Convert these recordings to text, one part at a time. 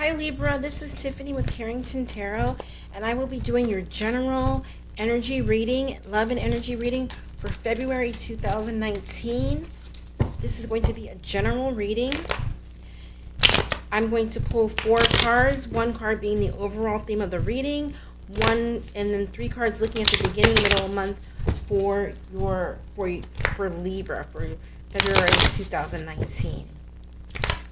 Hi Libra, this is Tiffany with Carrington Tarot, and I will be doing your general energy reading, love and energy reading for February 2019. This is going to be a general reading. I'm going to pull 4 cards, one card being the overall theme of the reading, and then 3 cards looking at the beginning, middle of month for Libra for February 2019.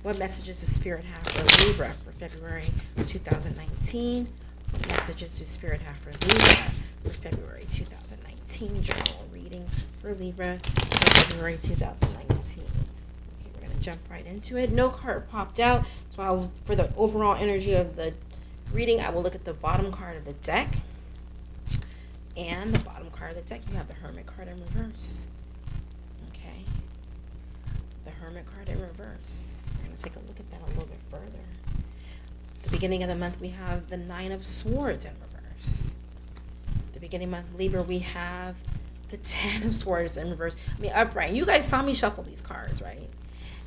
What messages does Spirit have for Libra for February 2019? What messages does Spirit have for Libra for February 2019? General reading for Libra for February 2019. Okay, we're going to jump right into it. No card popped out, so for the overall energy of the reading, I will look at the bottom card of the deck. And the bottom card of the deck, you have the Hermit card in reverse. Okay. The Hermit card in reverse. We're going to take a look at that a little bit further. At the beginning of the month, we have the 9 of Swords in reverse. At the beginning of the month, Libra, we have the 10 of Swords in reverse. Upright. You guys saw me shuffle these cards, right?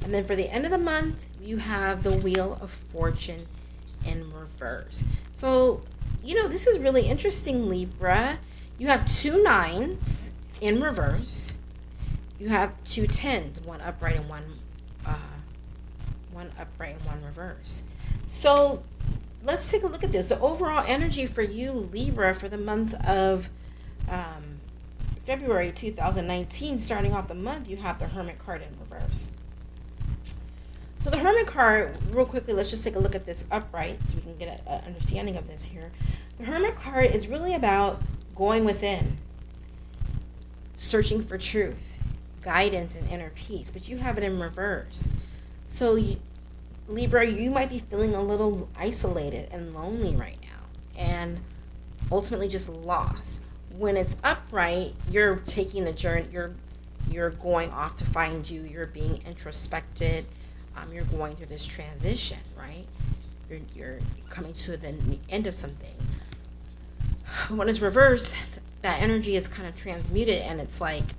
And then for the end of the month, you have the Wheel of Fortune in reverse. So, this is really interesting, Libra. You have 2 9s in reverse. You have 2 10s, one upright and one upright and one reverse. So let's take a look at this. The overall energy for you, Libra, for the month of February 2019, starting off the month, you have the Hermit card in reverse. So the Hermit card, real quickly, let's just take a look at this upright so we can get an understanding of this here. The Hermit card is really about going within, searching for truth, guidance, and inner peace, but you have it in reverse. So Libra, you might be feeling a little isolated and lonely right now, and ultimately just lost. When it's upright, you're taking the journey. You're going off to find you. You're being introspected. You're going through this transition, right? You're coming to the end of something. When it's reversed, that energy is kind of transmuted, and it's like,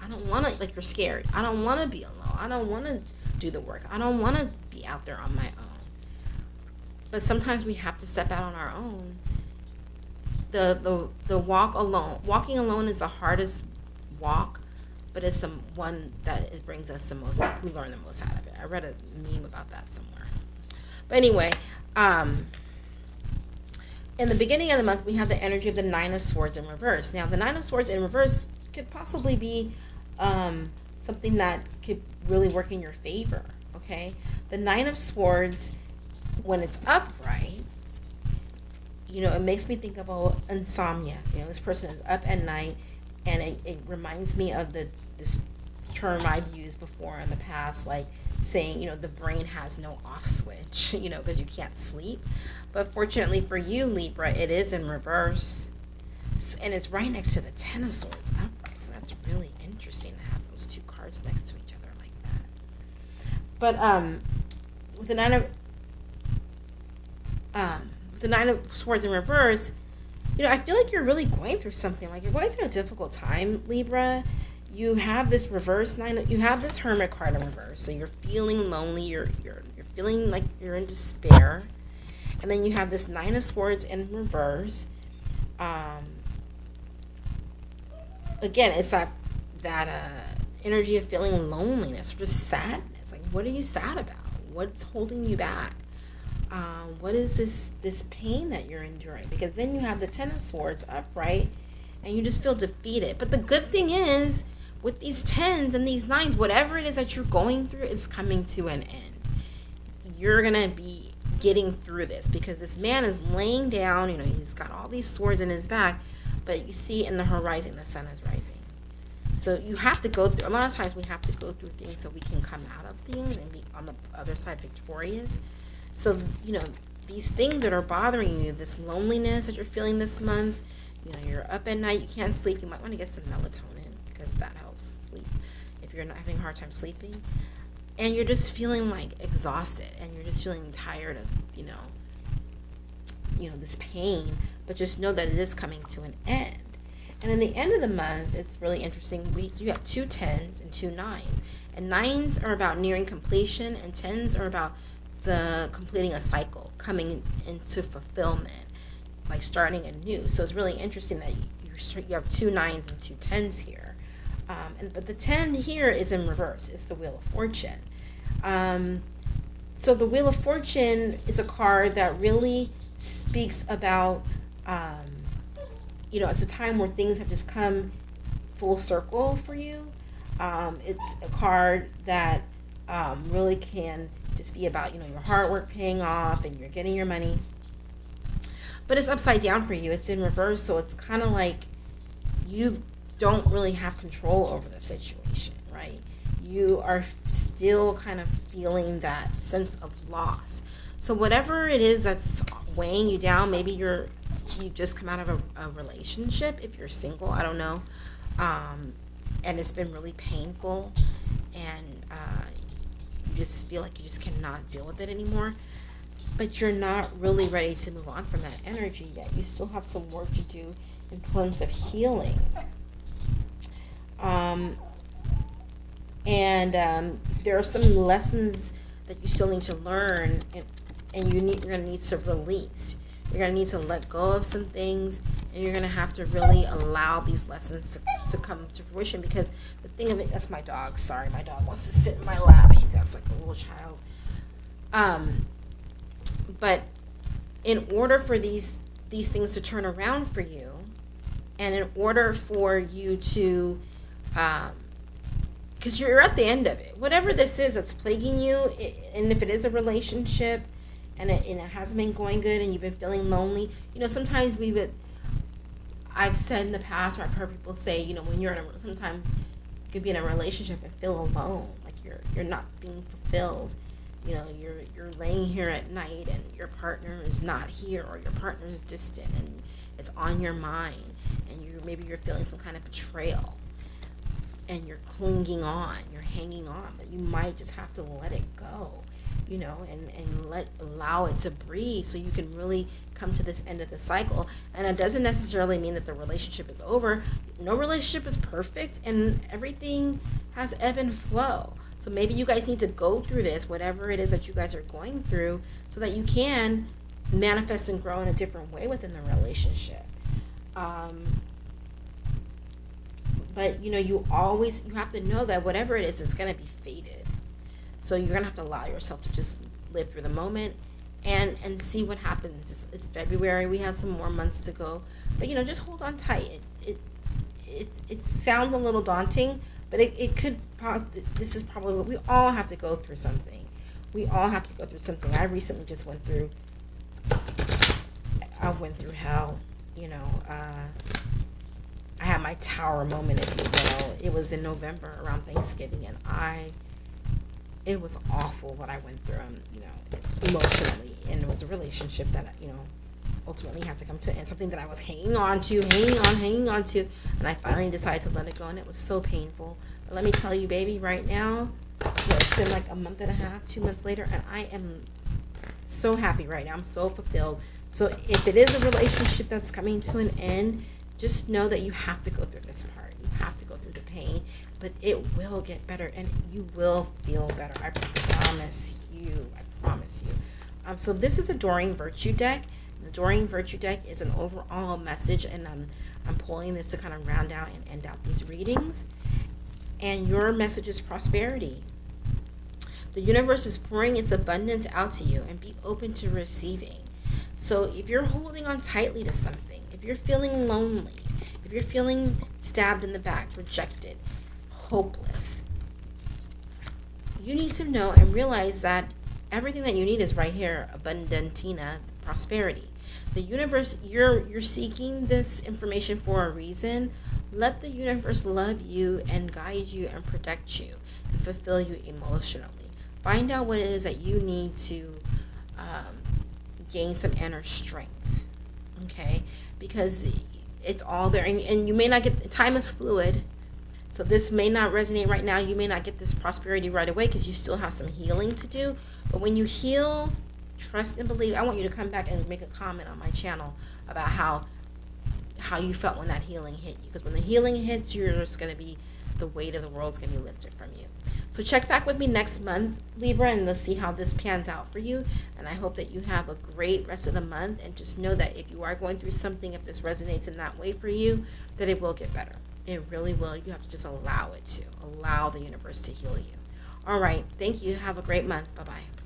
I don't want to, like, you're scared. I don't want to be alone. I don't want to do the work. I don't want to be out there on my own. But sometimes we have to step out on our own. The walking alone is the hardest walk, but it's the one that it brings us the most, we learn the most out of it. I read a meme about that somewhere. But anyway, in the beginning of the month, we have the energy of the 9 of Swords in reverse. Now, the 9 of Swords in reverse could possibly be something that could really work in your favor, okay? The 9 of Swords, when it's upright, it makes me think about insomnia. This person is up at night, and it reminds me of this term I've used before in the past, like saying, the brain has no off switch, because you can't sleep. But fortunately for you, Libra, it is in reverse, and it's right next to the 10 of Swords upright. So that's really interesting to have those 2 cards next to each other like that. But with the 9 of Swords in reverse, I feel like you're really going through something. Like, you're going through a difficult time, Libra. You have this reverse 9. You have this Hermit card in reverse, so you're feeling lonely. You're feeling like you're in despair, and then you have this 9 of Swords in reverse. Again, it's that energy of feeling loneliness or just sadness. Like, what are you sad about? What's holding you back? What is this pain that you're enduring? Because then you have the 10 of Swords upright, and you just feel defeated. But the good thing is, with these 10s and these 9s, whatever it is that you're going through is coming to an end. You're going to be getting through this, because this man is laying down, he's got all these swords in his back, but you see in the horizon, the sun is rising. So you have to go through, a lot of times we have to go through things so we can come out of things and be on the other side victorious. So, these things that are bothering you, this loneliness that you're feeling this month, you're up at night, you can't sleep, you might want to get some melatonin, because that helps sleep if you're not having a hard time sleeping. And you're just feeling like exhausted, and you're just feeling tired of, this pain, but just know that it is coming to an end. And in the end of the month, it's really interesting. So you have 2 10s and 2 9s. And 9s are about nearing completion, and 10s are about the completing a cycle, coming into fulfillment, like starting anew. So it's really interesting that you have 2 9s and 2 10s here. But the 10 here is in reverse. It's the Wheel of Fortune. So the Wheel of Fortune is a card that really speaks about, it's a time where things have just come full circle for you. It's a card that really can just be about, your hard work paying off and you're getting your money. But it's upside down for you. It's in reverse, so it's kind of like you don't really have control over the situation, right? You are still kind of feeling that sense of loss. So whatever it is that's weighing you down, maybe you just come out of a relationship. If you're single, I don't know, and it's been really painful, and you just feel like you just cannot deal with it anymore. But you're not really ready to move on from that energy yet. You still have some work to do in terms of healing. There are some lessons that you still need to learn, and you're going to need to release. You're going to need to let go of some things, and you're going to have to really allow these lessons to come to fruition. Because the thing of it, that's my dog. Sorry, my dog wants to sit in my lap. He acts like a little child. But in order for these things to turn around for you, and in order for you to, because you're at the end of it, whatever this is that's plaguing you, and if it is a relationship, and it hasn't been going good, and you've been feeling lonely, sometimes I've said in the past, or I've heard people say, when you're sometimes you could be in a relationship and feel alone, like you're not being fulfilled. You're laying here at night and your partner is not here, or your partner is distant and it's on your mind, and maybe you're feeling some kind of betrayal, and you're clinging on, you're hanging on, but you might just have to let it go, and allow it to breathe, so you can really come to this end of the cycle. And it doesn't necessarily mean that the relationship is over. No relationship is perfect, and everything has ebb and flow. So maybe you guys need to go through this, whatever it is that you guys are going through, so that you can manifest and grow in a different way within the relationship. But you have to know that whatever it is, it's going to be fated. So you're going to have to allow yourself to just live through the moment and see what happens. It's February. We have some more months to go. But, just hold on tight. It sounds a little daunting, but it could, this is probably what we all have to go through something. We all have to go through something. I recently just went through hell, I had my tower moment, if you will. It was in November around Thanksgiving, and it was awful what I went through, emotionally. And it was a relationship that, ultimately had to come to an end, something that I was hanging on to, and I finally decided to let it go, and it was so painful. But let me tell you, baby, right now, it's been like a month and a half, 2 months later, and I am so happy right now. I'm so fulfilled. So if it is a relationship that's coming to an end, just know that you have to go through this part. You have to go through the pain, but it will get better, and you will feel better. I promise you. So this is a Doreen Virtue deck. The Doreen Virtue deck is an overall message, and I'm pulling this to kind of round out and end out these readings. And your message is prosperity. The universe is pouring its abundance out to you, and be open to receiving. So if you're holding on tightly to something, if you're feeling lonely, if you're feeling stabbed in the back, rejected, hopeless, you need to know and realize that everything that you need is right here, abundantina, prosperity. The universe, you're seeking this information for a reason. Let the universe love you and guide you and protect you and fulfill you emotionally. Find out what it is that you need to gain some inner strength, okay? Because it's all there, and you may not get, time is fluid, so this may not resonate right now. You may not get this prosperity right away because you still have some healing to do. But when you heal, trust and believe. I want you to come back and make a comment on my channel about how you felt when that healing hit you. Because when the healing hits, you're just going to be the weight of the world is going to be lifted from you. So check back with me next month, Libra, and let's see how this pans out for you. And I hope that you have a great rest of the month. And just know that if you are going through something, if this resonates in that way for you, that it will get better. It really will. You have to just allow it to. Allow the universe to heal you. All right. Thank you. Have a great month. Bye-bye.